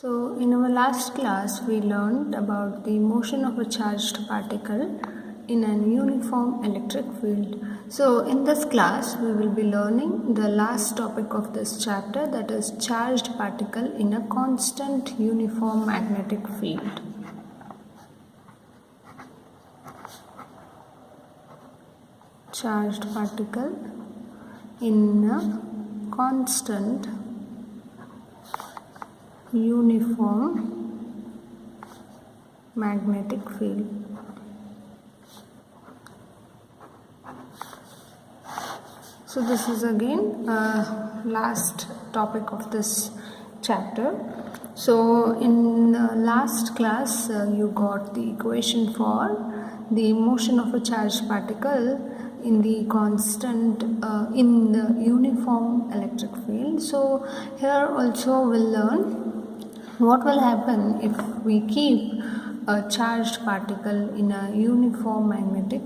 So, in our last class, we learned about the motion of a charged particle in an uniform electric field. So, in this class, we will be learning the last topic of this chapter, that is charged particle in a constant uniform magnetic field. Charged particle in a constant uniform magnetic field. So this is again last topic of this chapter. So in the last class you got the equation for the motion of a charged particle in the constant in the uniform electric field. So here also we'll learn what will happen if we keep a charged particle in a uniform magnetic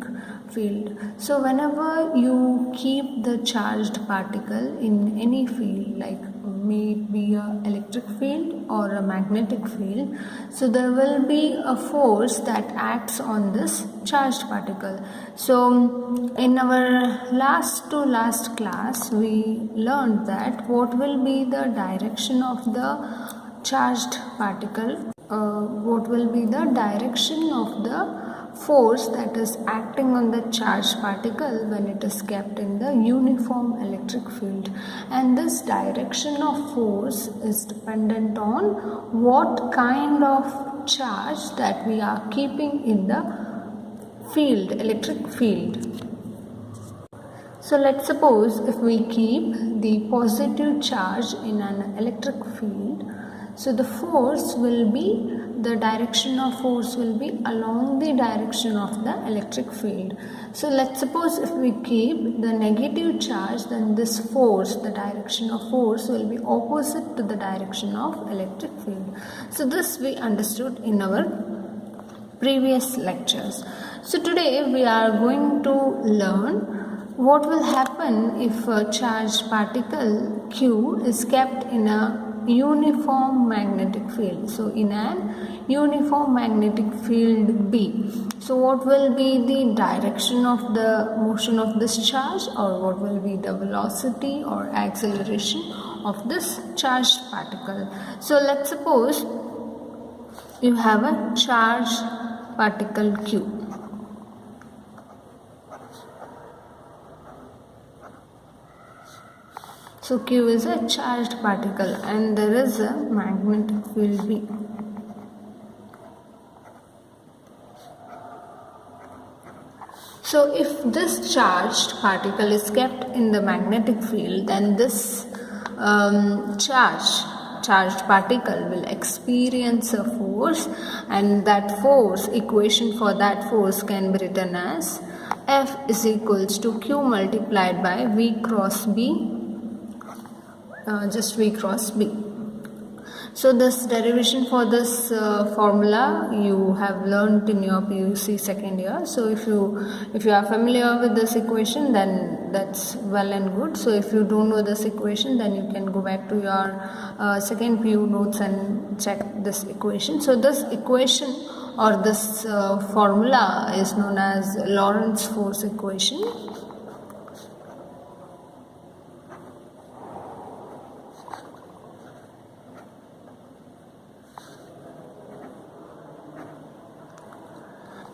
field. So whenever you keep the charged particle in any field, like may it be an electric field or a magnetic field, so there will be a force that acts on this charged particle. So in our last to last class we learned that what will be the direction of the charged particle, what will be the direction of the force that is acting on the charged particle when it is kept in the uniform electric field. And this direction of force is dependent on what kind of charge that we are keeping in the field, electric field. So let's suppose if we keep the positive charge in an electric field, so the force will be, the direction of force will be along the direction of the electric field. So let's suppose if we keep the negative charge, then this force, the direction of force will be opposite to the direction of electric field. So this we understood in our previous lectures. So today we are going to learn what will happen if a charged particle Q is kept in a uniform magnetic field. So in an uniform magnetic field B, so what will be the direction of the motion of this charge, or what will be the velocity or acceleration of this charged particle? So let's suppose you have a charged particle Q. So Q is a charged particle and there is a magnetic field B. So if this charged particle is kept in the magnetic field, then this charged particle will experience a force, and that force, equation for that force can be written as F is equals to Q multiplied by V cross B, just V cross B. So this derivation for this formula you have learned in your PUC second year. So if you are familiar with this equation, then that's well and good. So if you don't know this equation, then you can go back to your second PU notes and check this equation. So this equation or this formula is known as Lorentz force equation.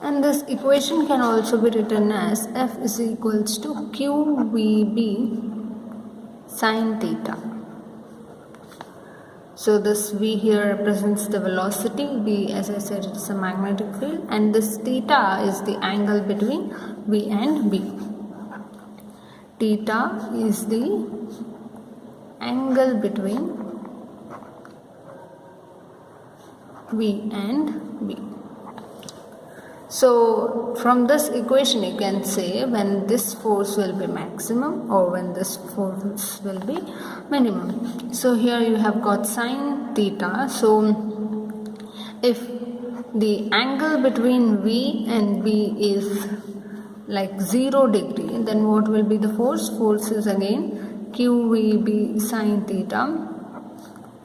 And this equation can also be written as F is equals to QVB sine theta. So this V here represents the velocity, V, as I said, it is a magnetic field, and this theta is the angle between V and B. Theta is the angle between V and B. So from this equation you can say when this force will be maximum or when this force will be minimum. So here you have got sine theta. So if the angle between V and B is like 0 degree, then what will be the force? Force is again QVB sine theta.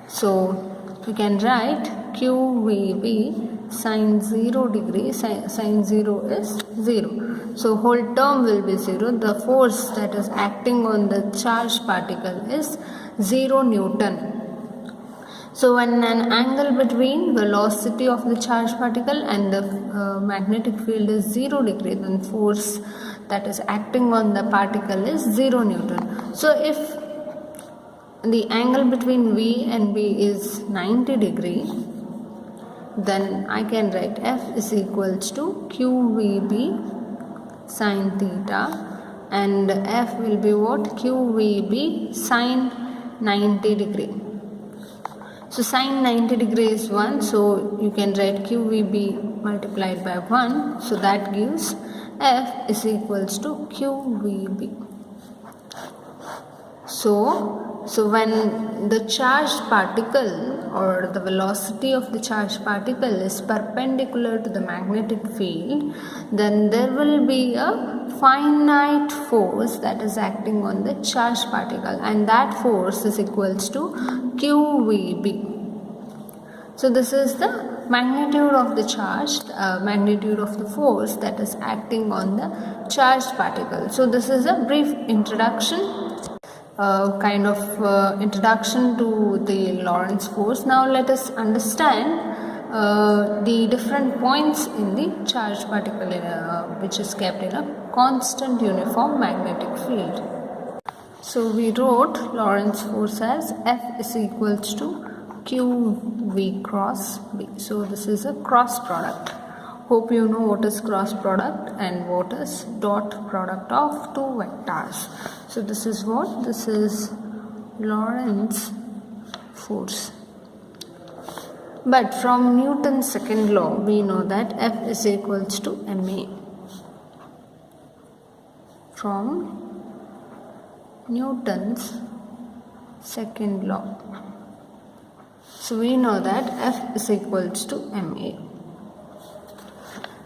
So we can write QVB sine 0 degree, sine 0 is 0. So whole term will be 0. The force that is acting on the charged particle is 0 Newton. So when an angle between velocity of the charged particle and the magnetic field is 0 degree, then force that is acting on the particle is 0 Newton. So if the angle between V and B is 90 degree, then I can write F is equals to QVB sine theta, and F will be what? QVB sine 90 degree. So sine 90 degree is 1, so you can write QVB multiplied by 1, so that gives F is equals to QVB. So when the charged particle or the velocity of the charged particle is perpendicular to the magnetic field, then there will be a finite force that is acting on the charged particle, and that force is equals to QVB. So this is the magnitude of the charge, magnitude of the force that is acting on the charged particle. So this is a brief introduction, introduction to the Lorentz force. Now let us understand the different points in the charged particle which is kept in a constant uniform magnetic field. So we wrote Lorentz force as F is equals to QV cross B. So this is a cross product. Hope you know what is cross product and what is dot product of two vectors. So this is what? This is Lorentz force. But from Newton's second law, we know that F is equals to ma. From Newton's second law. So we know that F is equals to ma.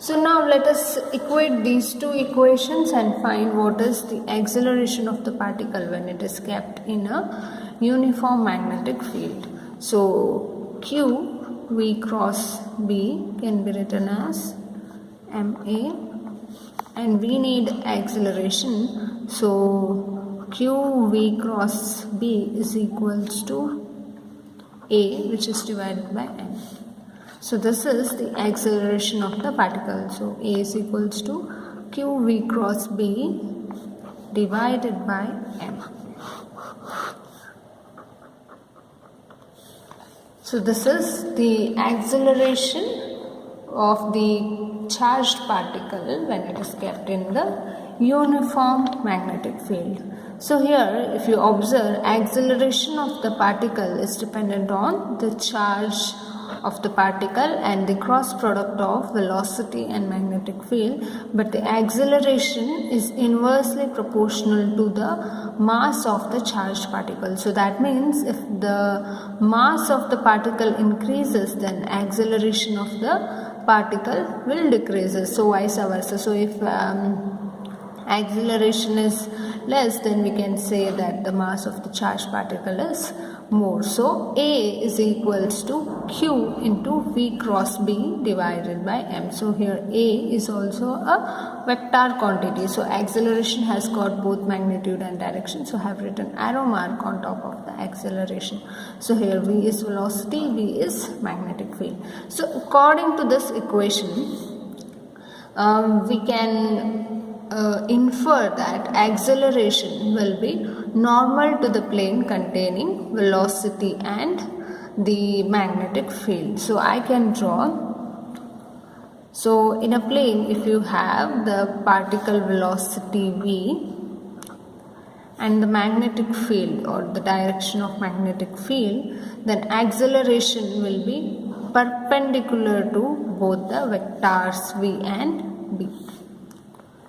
So now let us equate these two equations and find what is the acceleration of the particle when it is kept in a uniform magnetic field. So Q V cross B can be written as ma, and we need acceleration. So Q V cross B is equals to A, which is divided by m. So this is the acceleration of the particle. So A is equals to QV cross B divided by m. So this is the acceleration of the charged particle when it is kept in the uniform magnetic field. So here, if you observe, acceleration of the particle is dependent on the charge of the particle and the cross product of velocity and magnetic field, but the acceleration is inversely proportional to the mass of the charged particle. So that means if the mass of the particle increases, then acceleration of the particle will decrease. So vice versa. So if acceleration is less, then we can say that the mass of the charged particle is more. So A is equals to Q into V cross B divided by m. So here A is also a vector quantity. So acceleration has got both magnitude and direction. So I have written arrow mark on top of the acceleration. So here V is velocity, V is magnetic field. So according to this equation, we can infer that acceleration will be normal to the plane containing velocity and the magnetic field. So I can draw. So in a plane, if you have the particle velocity V and the magnetic field or the direction of magnetic field, then acceleration will be perpendicular to both the vectors V and B.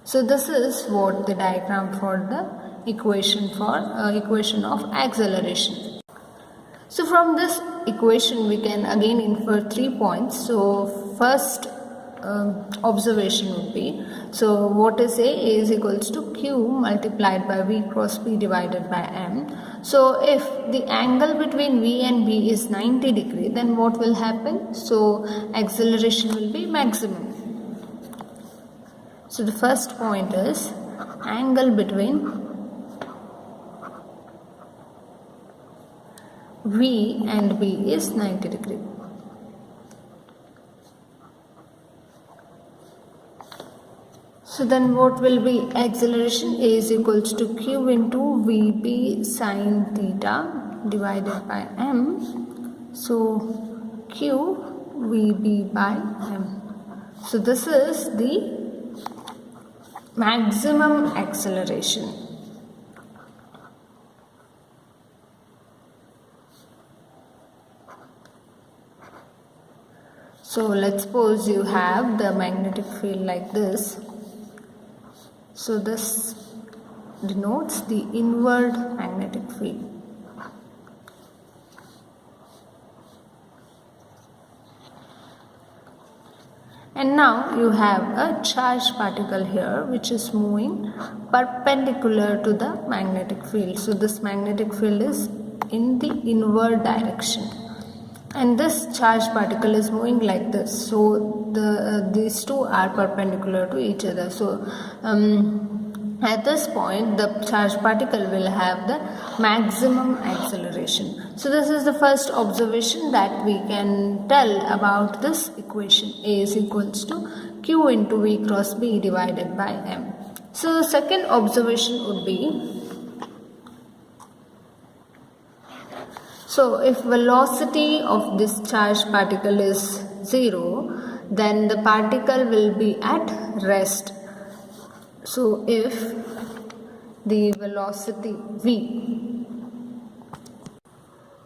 So this is what the diagram for the equation of acceleration. So from this equation we can again infer 3 points. So first observation would be, so what is A? A is equals to Q multiplied by V cross B divided by m. So if the angle between V and B is 90 degree, then what will happen? So acceleration will be maximum. So the first point is angle between V and B is 90 degree. So then what will be acceleration? A is equals to Q into Vb sine theta divided by M. So Q Vb by M. So this is the maximum acceleration. So let's suppose you have the magnetic field like this. So this denotes the inward magnetic field. And now you have a charged particle here which is moving perpendicular to the magnetic field. So this magnetic field is in the inward direction. And this charged particle is moving like this. So these two are perpendicular to each other. So at this point the charged particle will have the maximum acceleration. So this is the first observation that we can tell about this equation. A is equals to Q into V cross B divided by M. So the second observation would be, so if velocity of this charged particle is 0, then the particle will be at rest. So if the velocity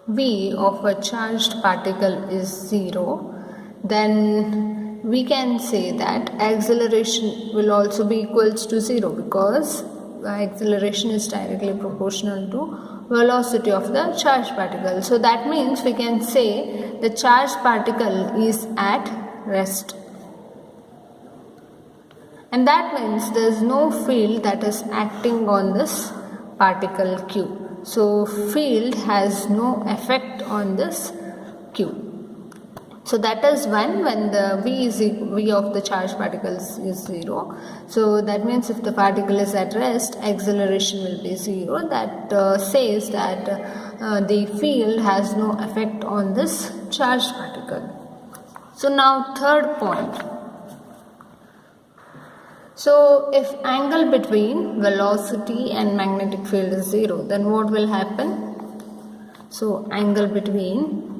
v of a charged particle is 0, then we can say that acceleration will also be equals to 0, because acceleration is directly proportional to velocity of the charged particle. So that means we can say the charged particle is at rest. And that means there is no field that is acting on this particle Q. So field has no effect on this Q. So that is when the V of the charged particles is 0. So that means if the particle is at rest, acceleration will be 0. That says that the field has no effect on this charged particle. So now third point. So if angle between velocity and magnetic field is 0, then what will happen? So angle between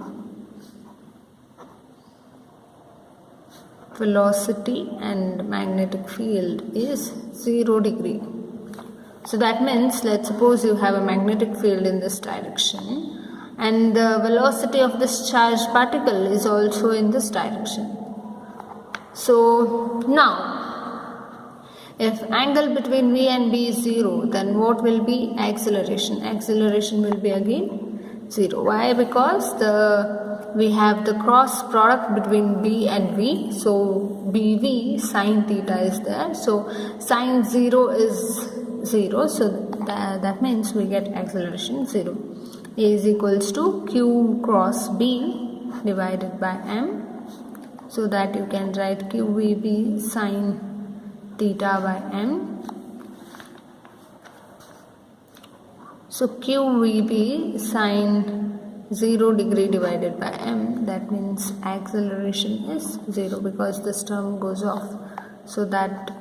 velocity and magnetic field is 0 degree. So that means, let's suppose you have a magnetic field in this direction and the velocity of this charged particle is also in this direction. So now if angle between V and B is 0, then what will be acceleration? Acceleration will be again 0. Why? Because we have the cross product between B and V. So BV sine theta is there. So sine 0 is 0. So that means we get acceleration 0. A is equals to Q cross B divided by M. So that you can write QVB sine theta by M. So QVB sine 0 degree divided by M, that means acceleration is 0 because this term goes off. So that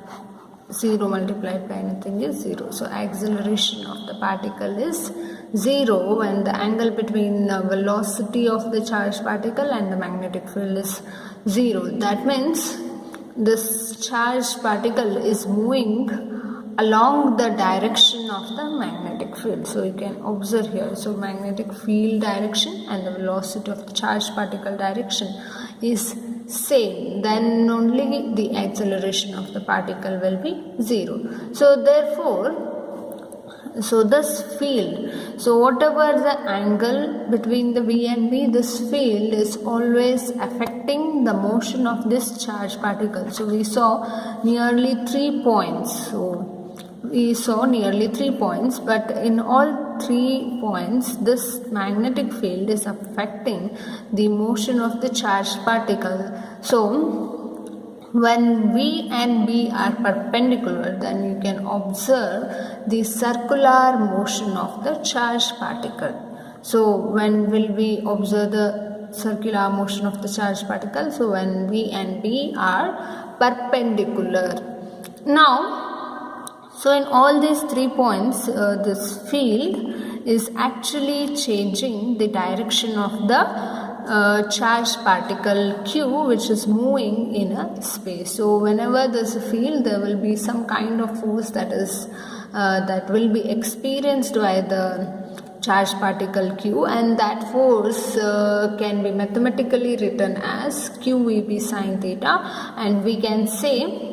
0 multiplied by anything is 0. So acceleration of the particle is 0 when the angle between the velocity of the charged particle and the magnetic field is 0. That means this charged particle is moving along the direction of the magnetic field. So you can observe here. So magnetic field direction and the velocity of the charged particle direction is same. Then only the acceleration of the particle will be 0. So therefore, so this field, so whatever the angle between the V and B, this field is always affecting the motion of this charged particle. So we saw nearly 3 points. So we saw nearly 3 points, but in all 3 points this magnetic field is affecting the motion of the charged particle. So when V and B are perpendicular, then you can observe the circular motion of the charged particle. So when will we observe the circular motion of the charged particle? So when V and B are perpendicular. Now, so in all these 3 points, this field is actually changing the direction of the charged particle Q, which is moving in a space. So whenever there's a field, there will be some kind of force that will be experienced by the charged particle Q, and that force can be mathematically written as QEB sine theta, and we can say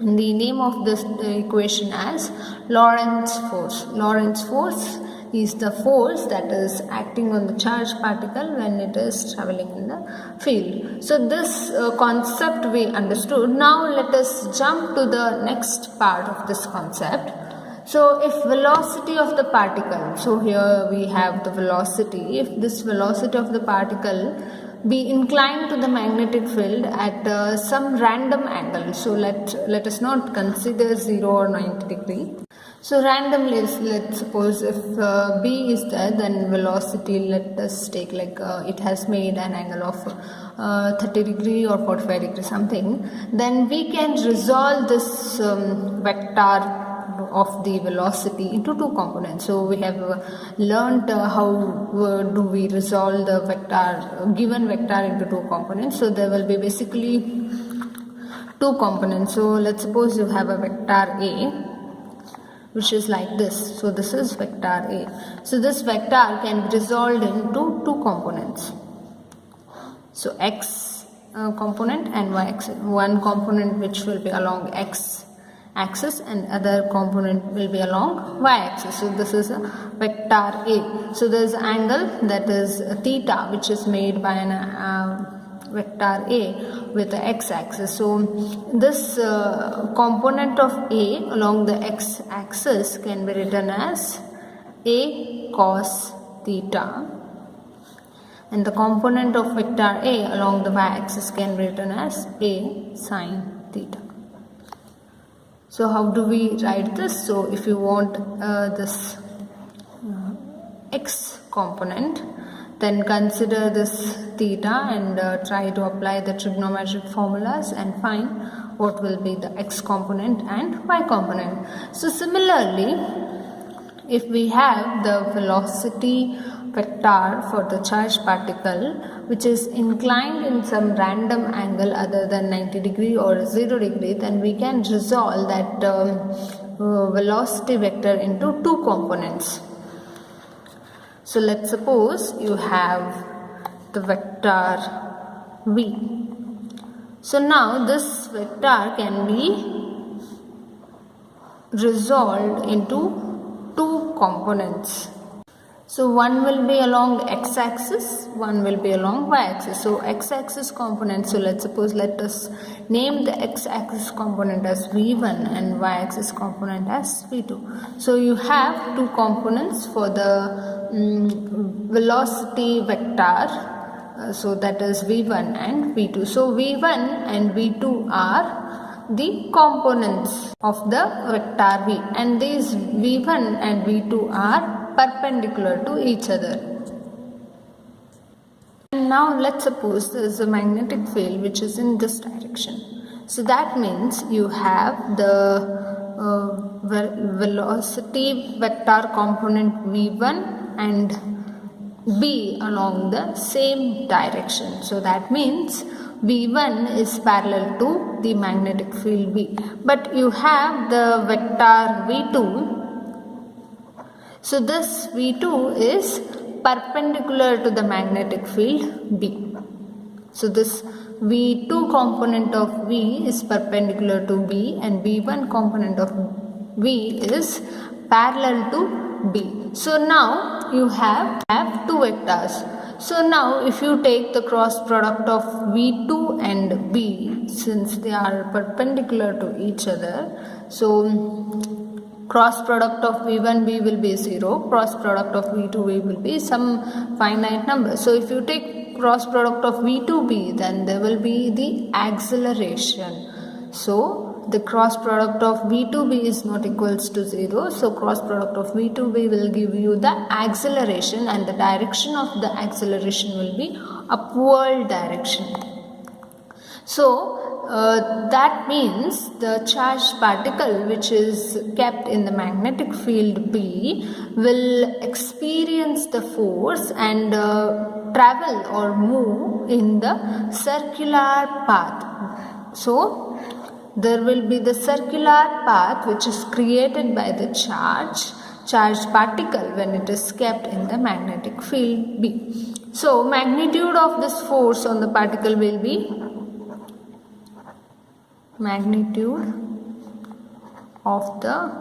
the name of this equation as Lorentz force. Lorentz force is the force that is acting on the charged particle when it is traveling in the field. So this concept we understood. Now let us jump to the next part of this concept. So if velocity of the particle, so here we have the velocity, if this velocity of the particle be inclined to the magnetic field at some random angle, so let us not consider 0 or 90 degree. So randomly, let's suppose if B is there, then velocity, let us take like it has made an angle of 30 degree or 45 degree something, then we can resolve this vector of the velocity into 2 components. So we have learned how do we resolve the vector, given vector into 2 components. So there will be basically 2 components. So let's suppose you have a vector A, which is like this. So this is vector A. So this vector can be resolved into 2 components. So x component and y axis. One component which will be along x axis and other component will be along y axis. So this is a vector A. So there is an angle that is theta, which is made by an vector A with the x axis. So this component of A along the x axis can be written as A cos theta, and the component of vector A along the y axis can be written as A sin theta. So how do we write this? So if you want this x component, then consider this theta and try to apply the trigonometric formulas and find what will be the x component and y component. So similarly, if we have the velocity vector for the charged particle which is inclined in some random angle other than 90 degree or 0 degree, then we can resolve that velocity vector into 2 components. So let's suppose you have the vector v. So now this vector can be resolved into 2 components. So one will be along x-axis, one will be along y-axis. So x-axis component, so let's suppose, let us name the x-axis component as v1 and y-axis component as v2. So you have 2 components for the velocity vector, so that is v1 and v2. So v1 and v2 are the components of the vector v, and these v1 and v2 are perpendicular to each other. And now let's suppose there is a magnetic field which is in this direction. So that means you have the velocity vector component v1 and b along the same direction. So that means v1 is parallel to the magnetic field b, but you have the vector v2. So this v2 is perpendicular to the magnetic field b. So this v2 component of v is perpendicular to b, and v1 component of v is parallel to b. So now you have 2 vectors. So now if you take the cross product of v2 and b, since they are perpendicular to each other, so cross product of V1B will be 0, cross product of V2B will be some finite number. So if you take cross product of V2B, then there will be the acceleration. So the cross product of V2B is not equals to 0. So cross product of V2B will give you the acceleration, and the direction of the acceleration will be upward direction. So that means the charged particle which is kept in the magnetic field B will experience the force and travel or move in the circular path. So there will be the circular path which is created by the charged particle when it is kept in the magnetic field B. So magnitude of this force on the particle will be magnitude of the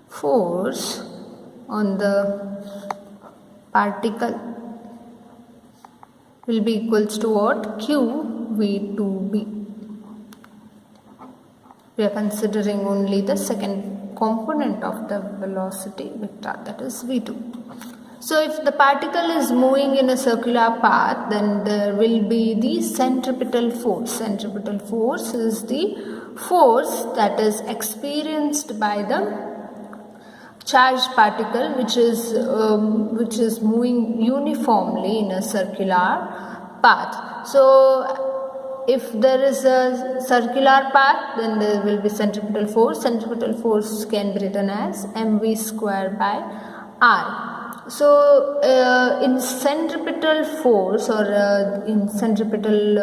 force on the particle will be equals to what? Q V2B. We are considering only the second component of the velocity vector, that is V2. So if the particle is moving in a circular path, then there will be the centripetal force. Centripetal force is the force that is experienced by the charged particle which is moving uniformly in a circular path. So if there is a circular path, then there will be centripetal force. Centripetal force can be written as mv square by r. So in centripetal force or in centripetal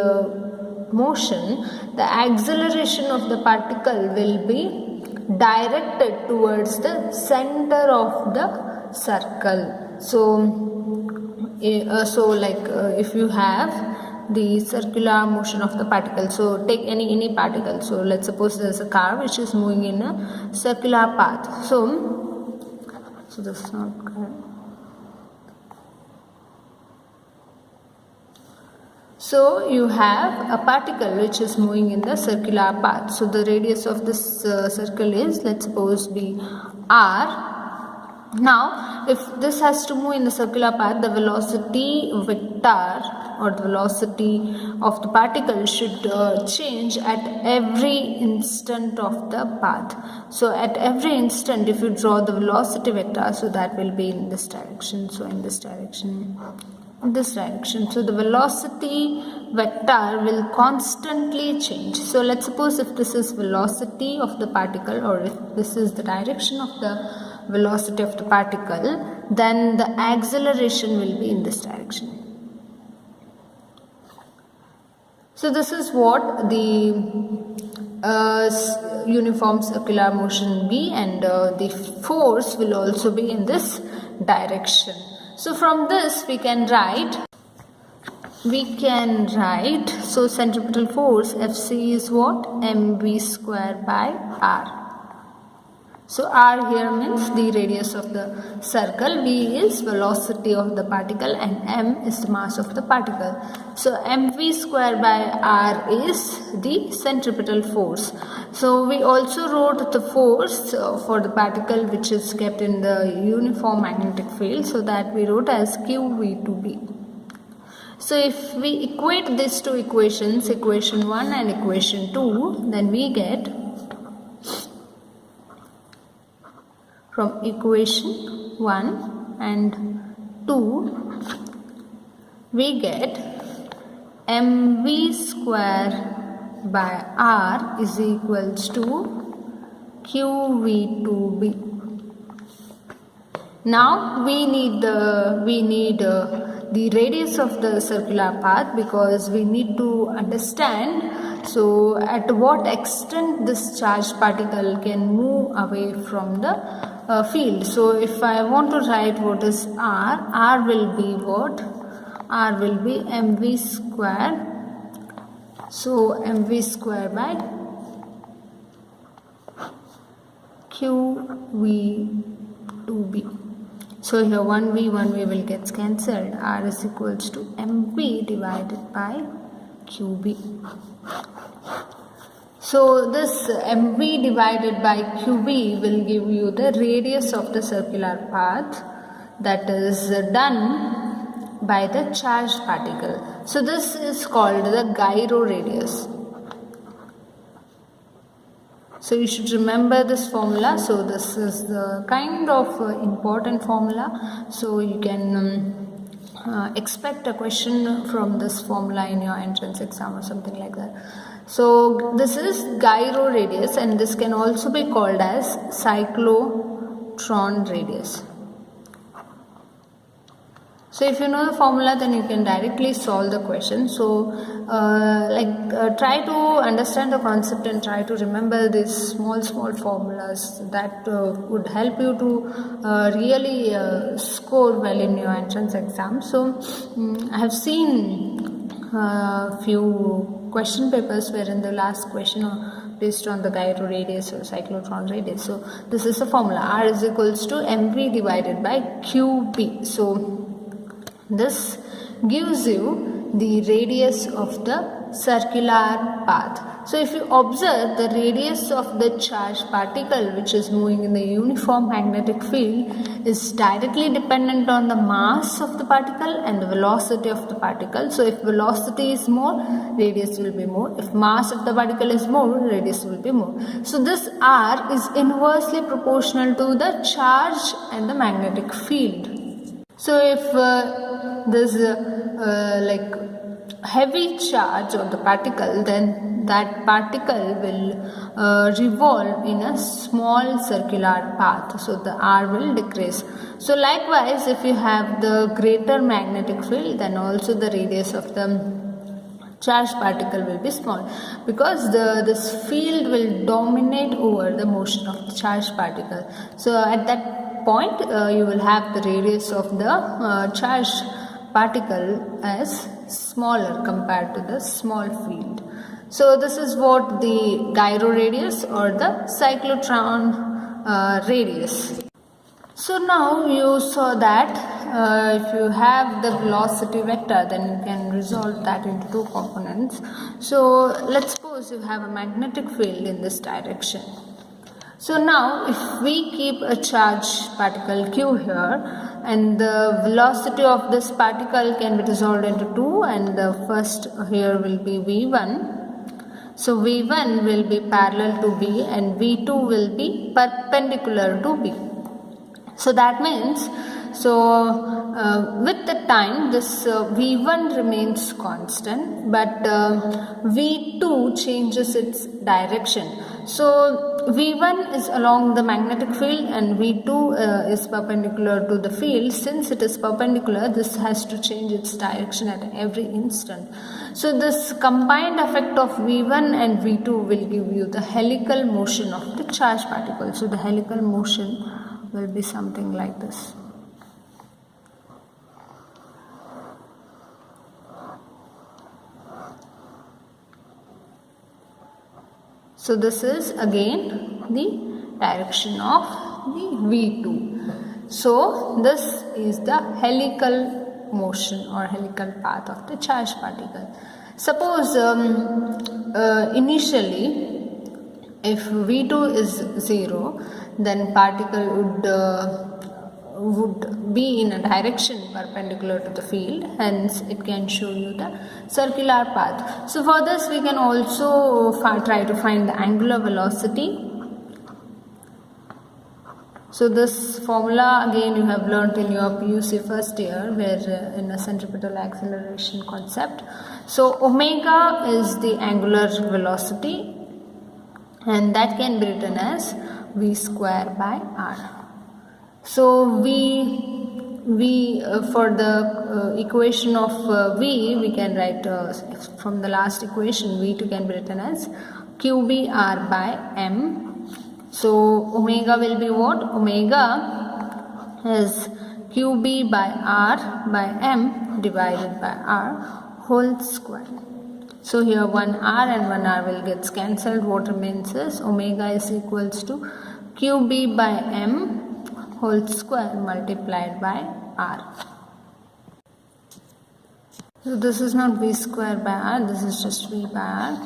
motion, the acceleration of the particle will be directed towards the center of the circle. So if you have the circular motion of the particle, so take any particle. So let's suppose there is a car which is moving in a circular path. So this is not correct. So you have a particle which is moving in the circular path. So the radius of this circle is, let's suppose, be r. Now if this has to move in the circular path, the velocity vector or the velocity of the particle should change at every instant of the path. So at every instant, if you draw the velocity vector, so that will be in this direction. So in this direction, so the velocity vector will constantly change. So let's suppose if this is velocity of the particle, or if this is the direction of the velocity of the particle, then the acceleration will be in this direction. So this is what the uniform circular motion be, and the force will also be in this direction. So from this we can write, so centripetal force Fc is what? mv square by r. So r here means the radius of the circle, v is velocity of the particle, and m is the mass of the particle. So mv square by r is the centripetal force. So we also wrote the force for the particle which is kept in the uniform magnetic field, so that we wrote as qv2b. So if we equate these two equations, equation 1 and equation 2, then we get, from equation 1 and 2, we get mv square by r is equals to qv2b. Now we need the radius of the circular path, because we need to understand so at what extent this charged particle can move away from the field. So if I want to write what is r will be what? R will be mv square. So mv square by qv2b. So here 1v will get cancelled. R is equals to mv divided by qb. So this mv divided by qb will give you the radius of the circular path that is done by the charged particle. So this is called the gyro radius. So you should remember this formula. So this is the kind of important formula. So you can expect a question from this formula in your entrance exam or something like that. So this is gyro radius, and this can also be called as cyclotron radius. So if you know the formula, then you can directly solve the question. So try to understand the concept and try to remember these small formulas that would help you to really score well in your entrance exam. So I have seen few question papers where in the last question based on the gyro radius or cyclotron radius. So this is the formula: R is equals to mv divided by qb. So this gives you the radius of the circular path. So if you observe, the radius of the charged particle which is moving in the uniform magnetic field is directly dependent on the mass of the particle and the velocity of the particle. So if velocity is more, radius will be more. If mass of the particle is more, radius will be more. So this R is inversely proportional to the charge and the magnetic field. So if there's heavy charge on the particle, then that particle will revolve in a small circular path. So the R will decrease. So likewise, if you have the greater magnetic field, then also the radius of the charged particle will be small, because this field will dominate over the motion of the charged particle. So at that point you will have the radius of the charged particle as smaller compared to the small field. So this is what the gyro radius or the cyclotron radius. So now you saw that if you have the velocity vector, then you can resolve that into two components. So let's suppose you have a magnetic field in this direction. So now if we keep a charged particle q here, and the velocity of this particle can be resolved into two, and the first here will be v1. So v1 will be parallel to b and v2 will be perpendicular to b. So that means, with the time this v1 remains constant, but v2 changes its direction. So v1 is along the magnetic field and v2 is perpendicular to the field. Since it is perpendicular, this has to change its direction at every instant. So this combined effect of v1 and v2 will give you the helical motion of the charged particle. So the helical motion will be something like this. So this is again the direction of the v2. So this is the helical motion or helical path of the charged particle. Suppose initially if v2 is 0, then particle would be in a direction perpendicular to the field, hence it can show you the circular path. So for this we can also try to find the angular velocity. So this formula again you have learnt in your PUC first year, where in a centripetal acceleration concept. So omega is the angular velocity, and that can be written as v square by r. So v for the equation of v, we can write from the last equation, v2 can be written as qbr by m. So omega will be what? Omega is qb by r by m divided by r whole square. So here one r and one r will get cancelled. What remains is omega is equals to qb by m whole square multiplied by r. So this is not v square by r, this is just v by r.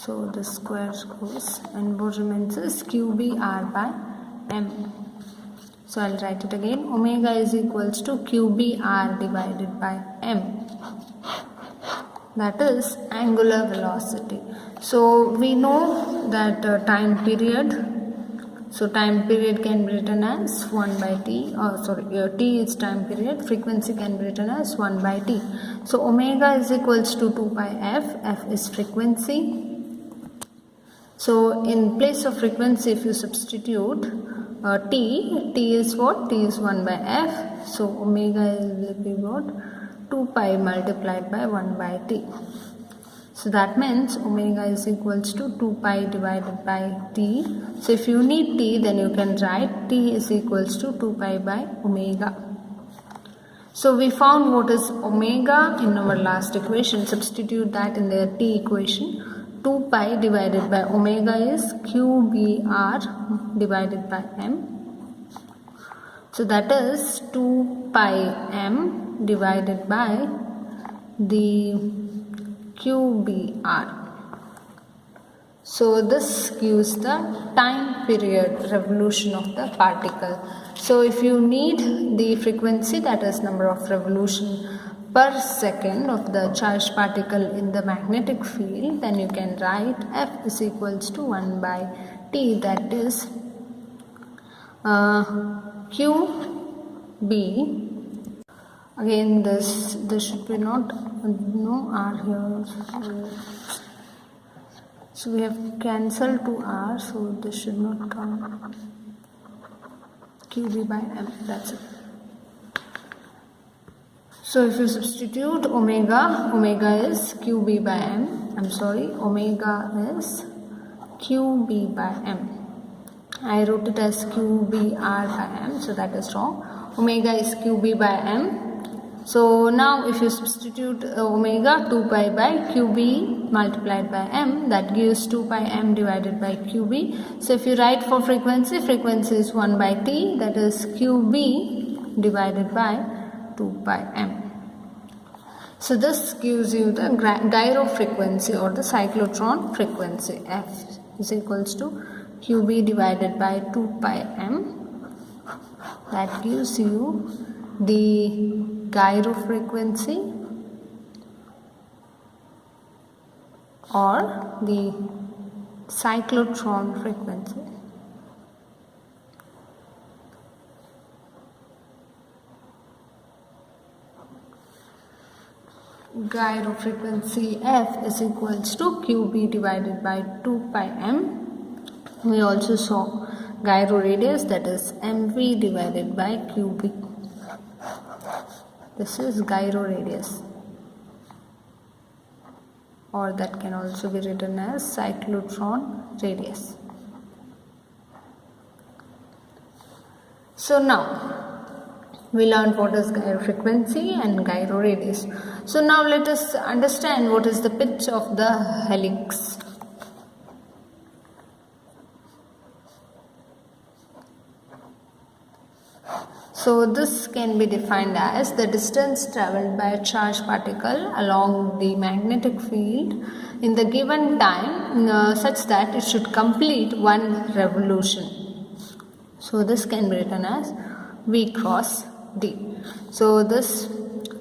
So the square goes, and what remains is QBR by M. So I'll write it again. Omega is equals to QBR divided by M. That is angular velocity. So we know that time period. So time period can be written as 1 by t. T is time period. Frequency can be written as 1 by t. So omega is equals to 2 pi f. F is frequency. So in place of frequency, if you substitute t is what? T is 1 by f. So omega will be what? 2 pi multiplied by 1 by t. So that means omega is equals to 2 pi divided by t. So if you need t, then you can write t is equals to 2 pi by omega. So we found what is omega in our last equation. Substitute that in the t equation. 2 pi divided by omega is QBR divided by M. So that is 2 pi M divided by the QBR. So this gives the time period revolution of the particle. So if you need the frequency, that is number of revolution per second of the charged particle in the magnetic field, then you can write F is equals to 1 by T, that is QB. Again this should be not no R here. So we have cancelled to R, so this should not come. QB by M, that's it. So if you substitute omega is QB by M. Omega is QB by M. I wrote it as QBR by M, so that is wrong. Omega is QB by M. So now if you substitute omega, 2 pi by QB multiplied by M, that gives 2 pi M divided by QB. So if you write for frequency is 1 by T, that is QB divided by 2 pi M. So this gives you the gyro frequency or the cyclotron frequency. F is equals to QB divided by 2 pi M. That gives you the gyro frequency or the cyclotron frequency. Gyro frequency F is equals to QB divided by 2 pi M. We also saw gyro radius, that is MV divided by QB. This is gyro radius, or that can also be written as cyclotron radius. So now we learned what is gyro frequency and gyro radius. So now let us understand what is the pitch of the helix. So this can be defined as the distance travelled by a charged particle along the magnetic field in the given time such that it should complete one revolution. So this can be written as V cross D. So this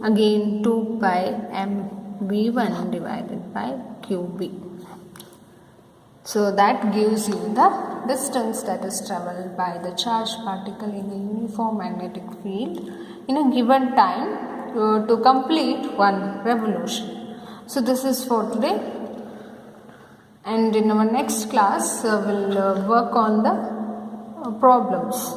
again 2 pi M V1 divided by QB. So that gives you the distance that is travelled by the charged particle in a uniform magnetic field in a given time to complete one revolution. So this is for today, and in our next class we'll work on the problems.